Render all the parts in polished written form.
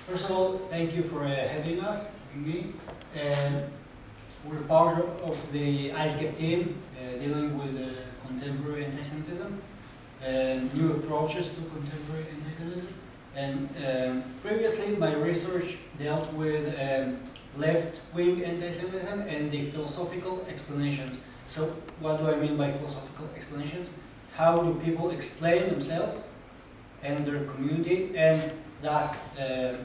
First of all, thank you for having us, me. We're part of the ISGAP team dealing with contemporary anti-Semitism and new approaches to contemporary anti-Semitism. And previously, my research dealt with left-wing anti-Semitism and the philosophical explanations. So, what do I mean by philosophical explanations? How do people explain themselves and their community, and thus their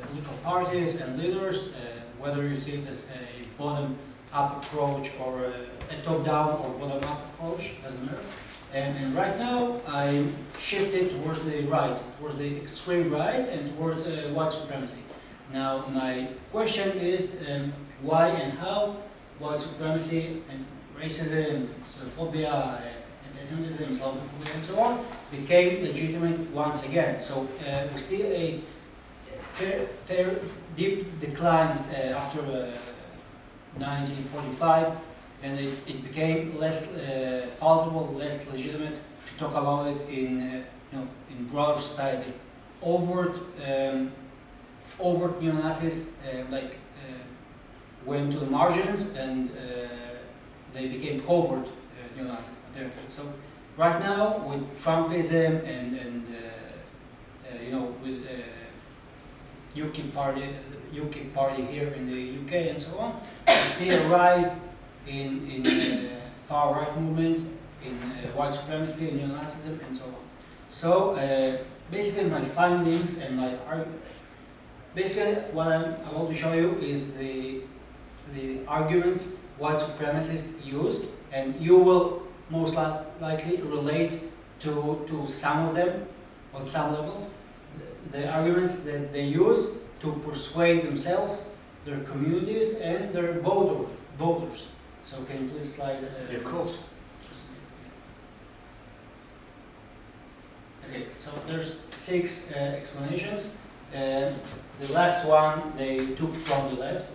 political parties and leaders, whether you see it as a bottom-up approach or a top-down or bottom-up approach, doesn't matter. And right now, I'm shifted towards the right, towards the extreme right, and towards white supremacy. Now, my question is why and how white supremacy and racism, xenophobia, anti-Semitism, Islamophobia, and so on became legitimate once again. So we see a fair deep declines after 1945, and it became less palatable, less legitimate to talk about it in in broader society. Overt neo-Nazis went to the margins, and they became covert neo-Nazis. So right now, with Trumpism and with UKIP party here in the UK and so on, we see a rise in far-right movements, in white supremacy, neo-Nazism, and so on. So basically, my findings and my argument. Basically, what I want to show you is the arguments white supremacists use, and you will most likely relate to some of them on some level. The arguments that they use to persuade themselves, their communities, and their voters. So can you please slide? Yeah, of course. Okay, so there's 6 explanations. The last one they took from the left,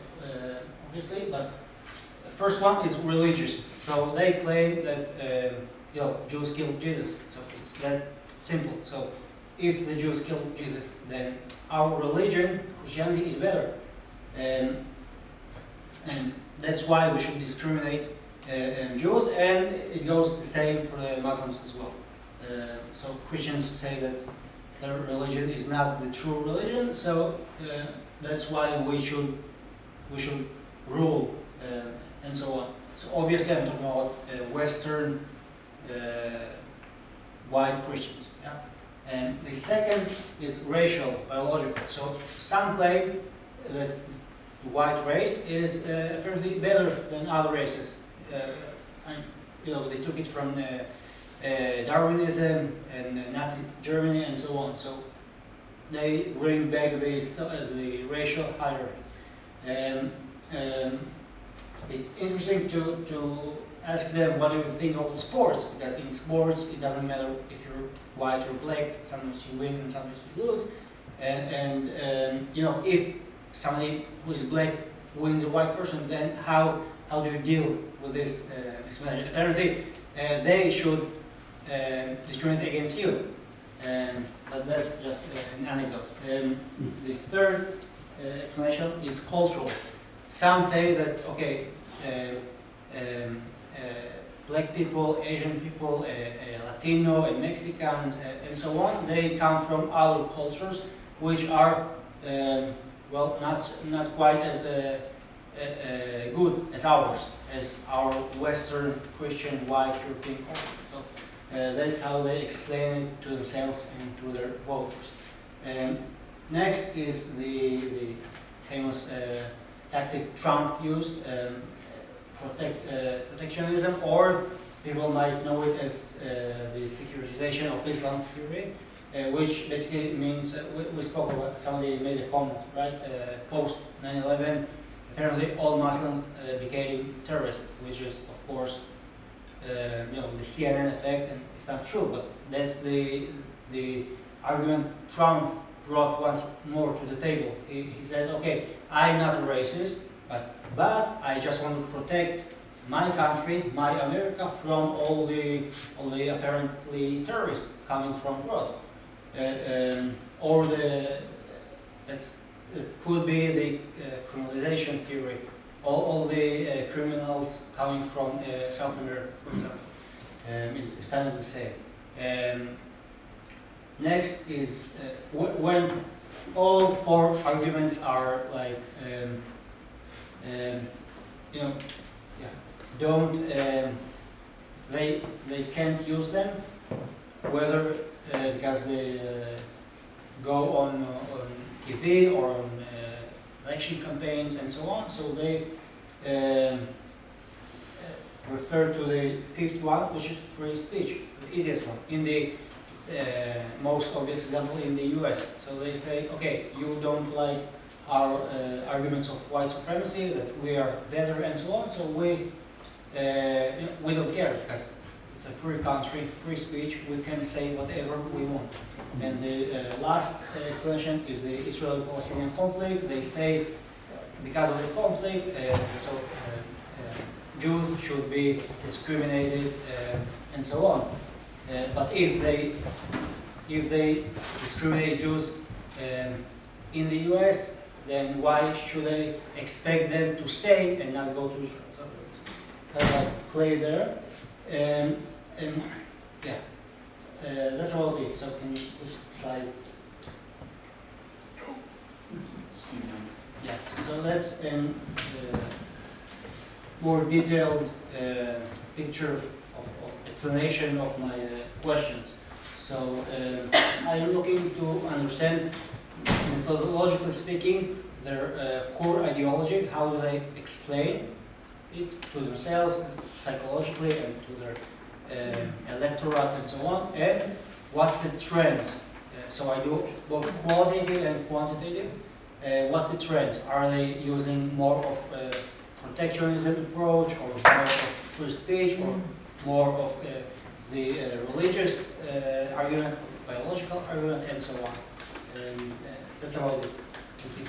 obviously, but the first one is religious. So they claim that Jews killed Jesus. So it's that simple. So if the Jews killed Jesus, then our religion, Christianity, is better, and that's why we should discriminate Jews. And it goes the same for the Muslims as well. So Christians say that their religion is not the true religion, so that's why we should rule and so on. So obviously, I'm talking about Western white Christians. Yeah? And the second is racial, biological. So some claim that the white race is apparently better than other races. They took it from Darwinism and Nazi Germany and so on. So they bring back the racial hierarchy. It's interesting to ask them, what do you think of sports? Because in sports, it doesn't matter if you're white or black. Sometimes you win and sometimes you lose. And if somebody who is black wins a white person, then how do you deal with this explanation? Apparently, they should discriminate against you. But that's just an anecdote. The third explanation is cultural. Some say that, okay, black people, Asian people, Latino and Mexicans and so on, they come from other cultures which are, not quite as good as ours, as our Western Christian white European culture. So that's how they explain it to themselves and to their voters. Next is the famous tactic Trump used, protectionism, or people might know it as the securitization of Islam theory, which basically means, we spoke about, somebody made a comment, right? Post 9/11, apparently all Muslims became terrorists, which is, of course, the CNN effect, and it's not true, but that's the argument Trump brought once more to the table. He said, okay, I'm not a racist, but I just want to protect my country, my America, from all the apparently terrorists coming from abroad, or the it could be the criminalization theory. All the criminals coming from South America, for example. It's kind of the same. Next is when all four arguments are like, you know, yeah, don't, they can't use them, whether because they go on TV or on election campaigns and so on. So they refer to the fifth one, which is free speech, the easiest one. In the most obvious example in the US. So they say, okay, you don't like our arguments of white supremacy, that we are better and so on, so we don't care because it's a free country, free speech, we can say whatever we want. And the last explanation is the Israeli-Palestinian conflict. They say because of the conflict, Jews should be discriminated and so on. But if they discriminate Jews in the US, then why should I expect them to stay and not go to Israel? So it's kind of like play there. And yeah, that's all it is. So can you push the slide? Yeah, so that's a more detailed picture of explanation of my questions. So I'm looking to understand, methodologically speaking, their core ideology. How do they explain it to themselves, psychologically, and to their electorate and so on, and what's the trends? So I do both qualitative and quantitative. What's the trends? Are they using more of a protectionism approach, or more of free speech, or more of the religious argument, biological argument, and so on? And that's about it. Thank you.